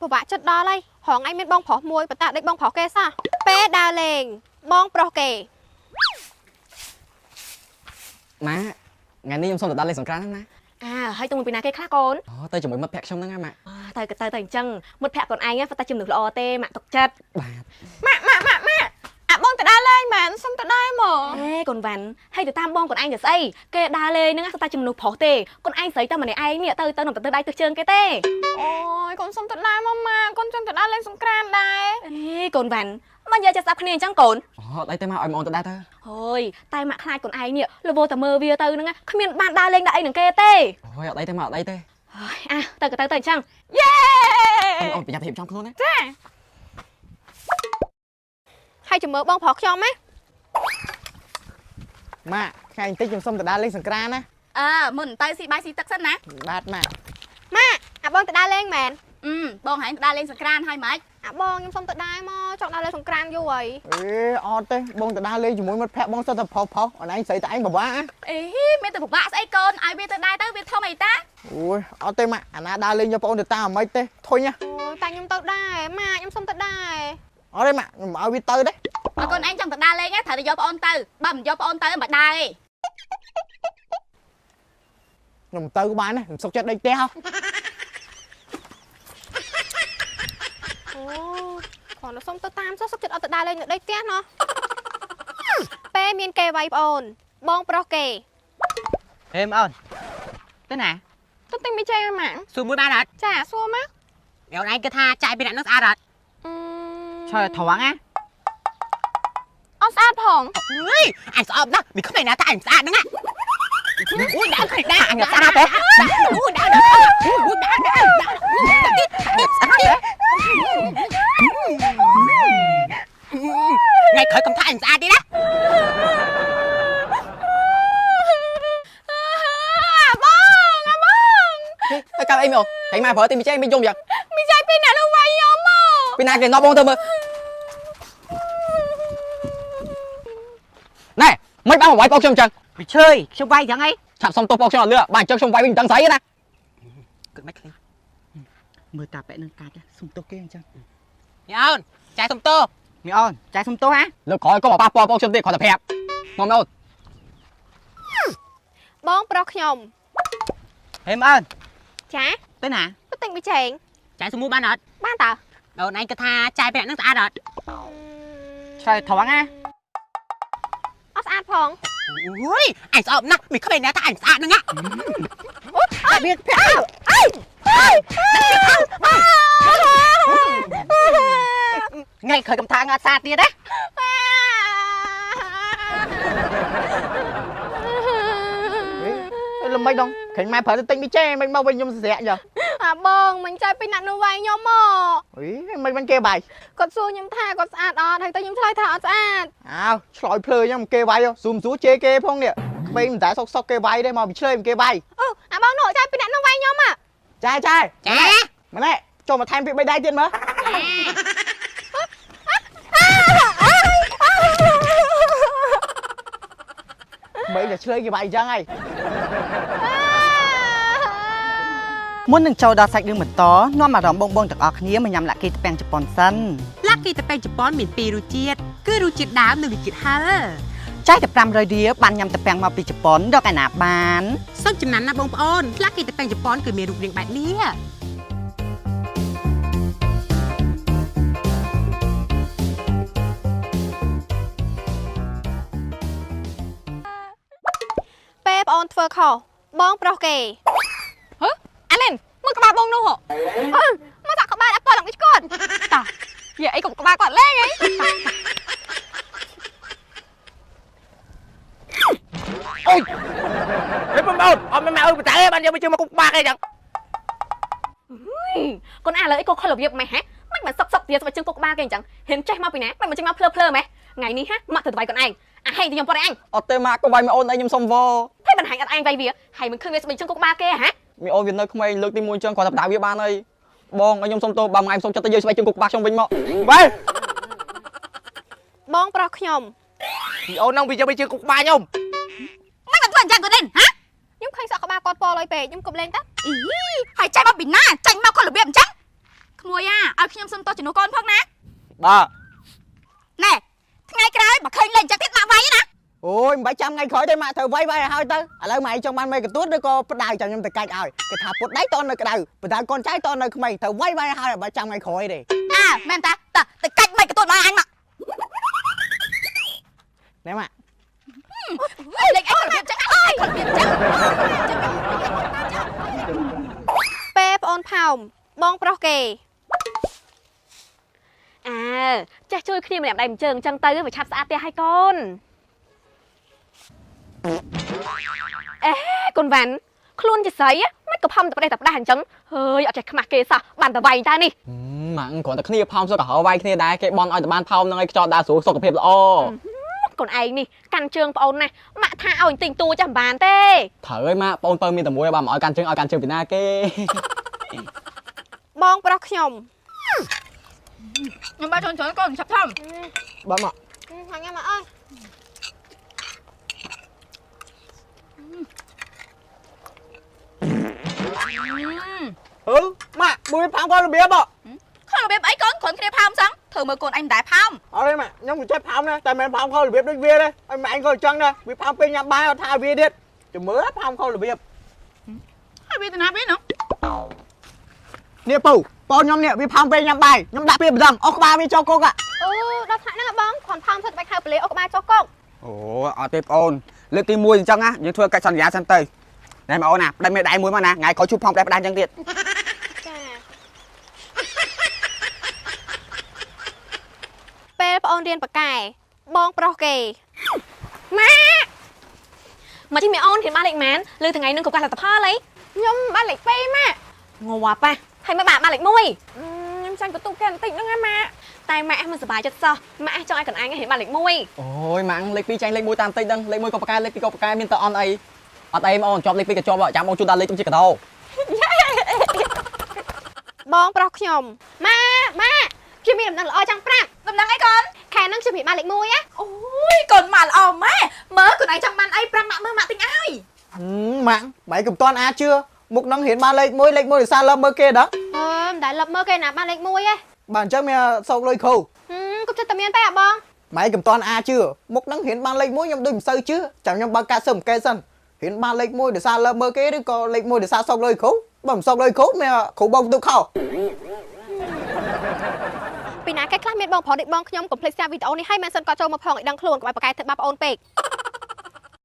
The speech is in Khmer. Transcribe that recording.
ប្រវាក់ចិត្តដល់ហើយហងឯងមានបងប្រុសមួយប៉ុន្តែដេកបងប្រុសគេសោះពេលដើរលេងបងប្រុសគេម៉ាថ្ងៃនេះខ្ញុំសុំទៅដល់លេងសង្គ្រាមហ្នឹងណាហើយទៅមួយពីណាគេខ្លះកូនអូទៅជាមួយមិត្តភក្តិខ្ញុំហ្នឹងណាម៉ាក់ទៅអញ្ចឹងមិត្តភក្តិកូនឯងតែជំនួសល្អទេម៉ាក់ទុកចិត្តបាទម៉ាក់អាបងទៅដើរលេងមែនសុំទៅដែរមកកូនវ៉ាន់ហើយទៅតាមបងកូនឯងទៅស្អីគេដើរលេងហ្នឹងតែជំនួសប្រុសទេកូនឯងស្រីតែម្នាក់ឯងនេះទៅនំទៅដៃទៅជើងគេទេអូយកូនសុំទៅដែរមកម៉ាកូនចង់ទៅដើរលេងសង្គ្រាមដែរកូនវ៉ាន់មកយកចិត្តស្ដាប់គ្នាអញ្ចឹងកូនអូអត់អីទេម៉ាក់ឲ្យម៉ោងទៅដែរទៅហើយតែម៉ាក់ខ្លាចកូនឯងនេះលវតែមើលវាទៅហ្នឹងគ្មានបានដើរលេងដាក់អីនឹងគេទេអូយអត់អីទេម៉ាក់អត់អីទេទៅអញ្ចឹងយេអូនប្រយ័ត្នហៀបចំខ្លួនណាចាហើយចាំមើលបងប្រុសខ្ញុំណាម៉ាក់ថ្ងៃបន្តិចខ្ញុំសុំទៅដើរលេងសង្គ្រាមណាមុនទៅស៊ីបាយស៊ីទឹកសិនណាបាទម៉ាក់អាបងទៅដើរលេងមែនបងហែងទៅដើរលេងសង្គ្រាមហើយម៉េចអាបងខ្ញុំសុំទៅដែរមកចង់ដើរលេងសង្គ្រាមយូរហើយអត់ទេបងទៅដើរលេងជាមួយមិត្តភក្តិបងសុទ្ធតែផុសអូនឯងស្រីតែឯងពិបាកមានតែពិបាកស្អីកូនឲ្យវាទៅដែរទៅវាធំអីតាអូយអត់ទេម៉ាក់អាណាដើរលេងយកបងអូនទៅតាមមិនទេធុញណាអូយតែខ្ញុំទៅដែរម៉ាក់ខ្ញុំសុំទៅដែរអត់ទេម៉ាក់ខ្ញុំឲ្យវាទៅទេកូនឯងចង់ទៅដើរលេងត្រូវតែយកបងអូនទៅបើមិនយកបងអូនទៅមិនដើរទេខ្ញុំទៅក៏បានដែរខ្ញុំសុកចិត្តដេកផ្ទះហ៎អូគាត់សុំទៅតាមសុកចិត្តអត់ទៅដើរលេងនៅដេកផ្ទះណោះពេលមានគេវាយប្អូនបងប្រុសគេហេមអូនទៅណាទៅទិញមីចេងម៉ាក់សួរមួយបានអត់ចាសួរមកអូនឯងគិតថាចាយពីអ្នកនោះស្អាតអត់ឆ្លើយត្រង់ណាអត់ស្អាតផងអើយអញស្អប់ណាស់មិនខ្មិចណាថាអញស្អាតហ្នឹងអូយដើរខ្មិចដែរអញស្អាតទេអូយដើរអូយដើរស្អាតទេថ្ងៃក្រោយកំថាអញស្អាតទេណាហើយកាប់អីមកហែងម៉ែប្រើទីមីចេងមីយំយ៉ាងមីចេងពីអ្នកនោះវាយខ្ញុំមកពីណាគេណប់បងទៅមើលណែមិនបានមកវាយបងខ្ញុំអញ្ចឹងវាឈើខ្ញុំវាយយ៉ាងអីឆាប់សុំទោសបងខ្ញុំអត់លឿបានអញ្ចឹងខ្ញុំវាយវិញមិនដឹងស្អីទេណាគិតមិនឃើញមើលតាប៉ែនឹងកាច់សុំទោសគេអញ្ចឹងមីអូនចាយសុំទោសមីអូនចាយសុំទោសហ៎លើកក្រោយកុំមកប៉ះពាល់បងខ្ញុំទេគាត់តែប្រាប់មកអូនបងប្រុសខ្ញុំហេមអូនចាទៅណាទៅទិញមីចេងចាយសុំមួយបានអត់បានតើអូនឯងគិតថាចាយពីអ្នកនឹងស្អាតអត់ឆ្លើយត្រង់ណាអត់ស្អាតផង អូយអញស្អប់ណាស់មិនឃើញណាថាអញស្អាតហ្នឹងអូវាប្រាក់ថ្ងៃឃើញកំថាងអត់ស្អាតទៀតណាល្មិចដងឃើញម៉ែប្រើទៅទិញមីចេងមិនមកវិញខ្ញុំស្រែកចឹងបងមិនចៃពីអ្នកនោះវាយខ្ញុំមកអីមិនគេបាយគាត់សួរខ្ញុំថាគាត់ស្អាតអត់ហើយទៅខ្ញុំឆ្លើយថាអត់ស្អាតឆ្លើយភ្លើចឹងគេវាយស៊ូមស៊ូជេគេផងនេះក្មេងមិនតែសុកគេវាយទេមកពីឆ្លើយគេវាយបងនោះចៃពីអ្នកនោះវាយខ្ញុំចាម្នាក់ចូលមកថែមពី3ដៃទៀតមើលបីតែឆ្លើយគេវាយអញ្ចឹងហើយមុននឹងចូលដល់សាច់រឿងបន្តនាំអារម្មណ៍បងទាំងអស់គ្នាមកញ៉ាំលាក់គីតពាំងជប៉ុនសិនលាក់គីតពាំងជប៉ុនមាន2រសជាតិគឺរសជាតិដើមនិងរសជាតិហឹរចាយតែ500រៀលបានញ៉ាំតពាំងមកពីជប៉ុនរកឯណាបានសូមចំណានណាបងប្អូនលាក់គីតពាំងជប៉ុនគឺមានរូបរាងបែបនេះពេលបងអូនធ្វើខុសបងប្រុសគេអាលិនមើលក្បាលបងនោះមកដាក់ក្បាលអត់ប៉ឡើងពីគាត់តោះនិយាយអីកុំក្បាលគាត់លេងអីអូយហេបងអូនអត់មិនមកអើបតែបានយកមកជើងមកគុកក្បាលគេចឹងកូនអាលើអីគាត់ខលរបៀបម៉េះហ៎មិនសុកទៀតស្បែកជើងគុកក្បាលគេអញ្ចឹងហ៊ានចេះមកពីណាមិនចេញមកភ្លើម៉េះថ្ងៃនេះហ៎មកទៅវាយកូនឯងអាហេទីខ្ញុំប៉ុតឯងអត់ទេម៉ាក់ក៏វាយមកអូនឯងខ្ញុំសុំវហើយមិនហាញអត់ឯងវាយវាហើយមិនឃើញវាស្បែកជើងគុកក្បាលគេហ៎មីអូនវានៅក្មេងលើកទី1អញ្ចឹងគាត់តែបដាវាបានហើយបងឲ្យខ្ញុំសុំទោសបើមិនឯងសុំចិត្តទៅយកស្បែកជើងគុកក្បាលខ្ញុំវិញមកបាយបងប្រុសខ្ញុំមីអូននឹងវាយកស្បែកជើងគុកក្បាលខ្ញុំមិនធ្វើអញ្ចឹងគាត់ទេហ៎ខ្ញុំឃើញសក់ក្បាលគាត់ពណ៌លុយពេកខ្ញុំគប់លេងតើហើយចាញ់មកពីណាចាញ់មកគាត់របៀបអញ្ចឹងក្មួយ ឲ្យខ្ញុំសុំទោសជំនួសកូនផងណា បាទ ណែថ្ងៃក្រោយបើឃើញលេងចឹងទៀតម៉ាក់វាយណា អូយមិនបាច់ចាំថ្ងៃក្រោយទេម៉ាក់ត្រូវវាយឲ្យហើយទៅឥឡូវម៉ែឯងចង់បានមេកទួតឬក៏ផ្ដៅចាំខ្ញុំទៅកាច់ឲ្យគេថាពុតដៃតនៅក្ដៅបើថាកូនចៅតនៅក្មេងត្រូវវាយឲ្យហើយបើចាំថ្ងៃក្រោយទេ អើមែនតាតើទៅកាច់មិនកទួតមកអញមក ណែម៉ាក់ លេងអីក៏របៀបចឹងអើយក៏របៀបចឹងពេលប្អូនផោមបងប្រុសគេអើចេះជួយគ្នាម្នាក់ដៃម្ជើងអញ្ចឹងទៅវាឆាប់ស្អាតផ្ទះឲ្យកូនអេកូនវ៉ាន់ខ្លួនជាស្រីមិនក៏ផំតែប្រេះតែផ្ដាស់អញ្ចឹងហើយអត់ចេះខ្មាស់គេសោះបានតែវាយតែនេះ ម៉ាក់គ្រាន់តែគ្នាផោមសុខក៏ហៅវាយគ្នាដែរគេបន់ឲ្យតែបានផោមនឹងឲ្យខ្ចត់ដើរស្រួលសុខភាពល្អ កូនឯងនេះកាន់ជើងប្អូនណាម៉ាក់ថាឲ្យទិញតួចាំបានទេ ត្រូវហើយម៉ាក់បងពៅមានតែមួយបើមិនឲ្យកាន់ជើងពីណាគេ បងប្រុសខ្ញុំខ្ញុំបើចូលកូនឆាប់ថំ បាទម៉ាក់ ហាញ៉ាំមកអើយ ហឺម៉ាក់មួយផាំគាត់របៀប ខំរបៀបអីកូនគ្រាន់គ្នាផោមសឹងធ្វើមើលកូនឯងមិនដែរផោម អត់ទេម៉ាក់ខ្ញុំមិនចេះផាំណាតែមិនផាំគាត់របៀបដូចវាទេឲ្យម៉ែឯងក៏ចង់ដែរវាផាំពេលញ៉ាំបាយអត់ថាវាទៀតចាំមើលផាំគាត់របៀប ហើយវាទៅណាវិញនោះ នេះពៅបងខ្ញុំនេះវាផាំពេលញ៉ាំបាយខ្ញុំដាក់ពេលម្ដងអស់ក្បាលវាចូលគុកហ่ะ អូដល់ថ្នាក់ហ្នឹងបងគ្រាន់ផោមធ្វើតែបាច់ខៅប្លេអុកក្បាលចុះកុក អូអត់ទេបងអូនលើកទី1អញ្ចឹងណាយើងធ្វើកិច្ចសន្យាសិនទៅណែបងអូនណាផ្ដេញមេដៃមួយមកណាថ្ងៃក្រោយជួបផងផ្ដេញផ្ដាស់អញ្ចឹងទៀត ចាពេលប្អូនរៀនបកែបងប្រុសគេម៉ាមកជិះមីអូនរៀនបានលេខម៉ានលើថ្ងៃនឹងក៏កាសលទ្ធផលអីខ្ញុំបានលេខ2ម៉ាងាប់ប៉ះហើយមកបានលេខ1ខ្ញុំចាញ់បន្ទុកគេបន្តិចហ្នឹងណាម៉ាតែម៉ាក់មិនសប្បាយចិត្តសោះម៉ាក់ចង់ឲ្យកូនឯងរៀនបានលេខ1 អូយម៉ាក់លេខ2ចាញ់លេខ1តាមតិចដឹងលេខ1ក៏ប្រកែលេខ2ក៏ប្រកែមានតអន់អីអត់អីមកអូនជាប់លេខ2ក៏ជាប់ចាំបងជូនដល់លេខជាកដោ បងប្រុសខ្ញុំម៉ាខ្ញុំមានដំណឹងល្អចង់ប្រាប់ដំណឹងអីកូនខែហ្នឹងខ្ញុំរៀនបានលេខ1ណាអូយកូនម៉ាល្អម៉ែមើលកូនឯងចង់បានអីប្រាប់ម៉ាក់មើលម៉ាក់ទិញឲ្យ ម៉ាក់ម៉ែកំតាន់អាចជឿមុខនឹងរៀនបានលេខ1ដោយសារលឹមមើលគេដល់ មិនដែលលឹបមើលគេណាបានលេខ1ឯង បាទអញ្ចឹងមានសោកលុយគ្រូ គប់ចិត្តតែមានតែអាបង ម៉ែកំតាន់អាចជឿមុខនឹងរៀនបានលេខ1ខ្ញុំដូចមិនសូវជឿចាំខ្ញុំបើកកាសើមកេសិនរៀនបានលេខ1ដោយសារលឹមមើលគេឬក៏លេខ1ដោយសារសោកលុយគ្រូបើមិនសោកលុយគ្រូមានគ្រូបងទុកខោ ពីណាគេខ្លះមានបងប្រុសដូចបងខ្ញុំកុំភ្លេចសារវីដេអូនេះឲ្យមិនសិនក៏ចូលមកផងឲ្យដឹងខ្លួនកុំឲ្យប្រកែធ្វើបាបប្អូនពេក